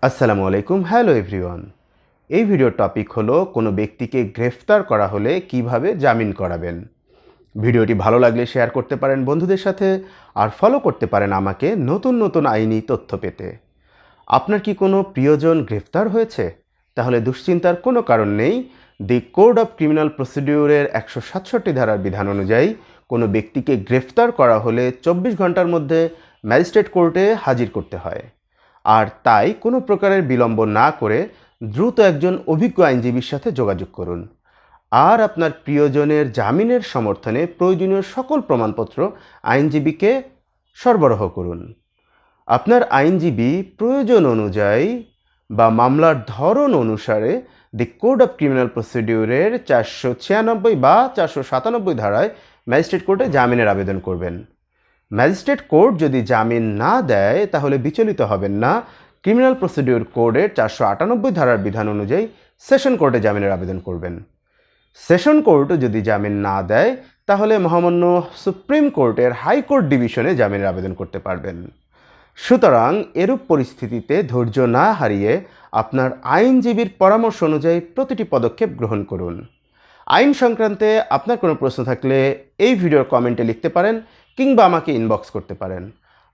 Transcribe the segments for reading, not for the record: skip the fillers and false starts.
আসসালামু আলাইকুম। Hello everyone. এই ভিডিওর টপিক হলো কোনো ব্যক্তিকে গ্রেফতার করা হলে কিভাবে জামিন করাবেন। ভিডিওটি ভালো লাগলে শেয়ার করতে পারেন বন্ধুদের সাথে, আর ফলো করতে পারেন আমাকে নতুন নতুন আইনি তথ্য পেতে। আপনার কি কোনো প্রিয়জন গ্রেফতার হয়েছে? তাহলে দুশ্চিন্তার কোনো কারণ নেই। দি কোড অফ ক্রিমিনাল প্রসিডিউরের 167 ধারার বিধান অনুযায়ী কোনো ব্যক্তিকে গ্রেফতার করা হলে 24 ঘন্টার মধ্যে ম্যাজিস্ট্রেট কোর্টে হাজির করতে হয়। আর তাই কোনো প্রকারের বিলম্ব না করে দ্রুত একজন অভিজ্ঞ আইনজীবীর সাথে যোগাযোগ করুন। আর আপনার প্রিয়জনের জামিনের সমর্থনে প্রয়োজনীয় সকল প্রমাণপত্র আইনজীবীকে সরবরাহ করুন। আপনার আইনজীবী প্রয়োজন অনুযায়ী বা মামলার ধরন অনুসারে দি কোড অফ ক্রিমিনাল প্রসিডিউরের 496 বা 497 ধারায় ম্যাজিস্ট্রেট কোর্টে জামিনের আবেদন করবেন। ম্যাজিস্ট্রেট কোর্ট যদি জামিন না দেয় তাহলে বিচলিত হবেন না। ক্রিমিনাল প্রসিডিউর কোডের 498 ধারার বিধান অনুযায়ী সেশন কোর্টে জামিনের আবেদন করবেন। সেশন কোর্টও যদি জামিন না দেয় তাহলে মহামান্য সুপ্রিম কোর্টের হাইকোর্ট ডিভিশনে জামিনের আবেদন করতে পারবেন। সুতরাং এরূপ পরিস্থিতিতে ধৈর্য না হারিয়ে আপনার আইনজীবীর পরামর্শ অনুযায়ী প্রতিটি পদক্ষেপ গ্রহণ করুন। আইন সংক্রান্তে আপনার কোনো প্রশ্ন থাকলে এই ভিডিওর কমেন্টে লিখতে পারেন কিংবা আমাকে ইনবক্স করতে পারেন।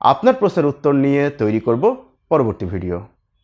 আপনার প্রশ্নের উত্তর নিয়ে তৈরি করব পরবর্তী ভিডিও।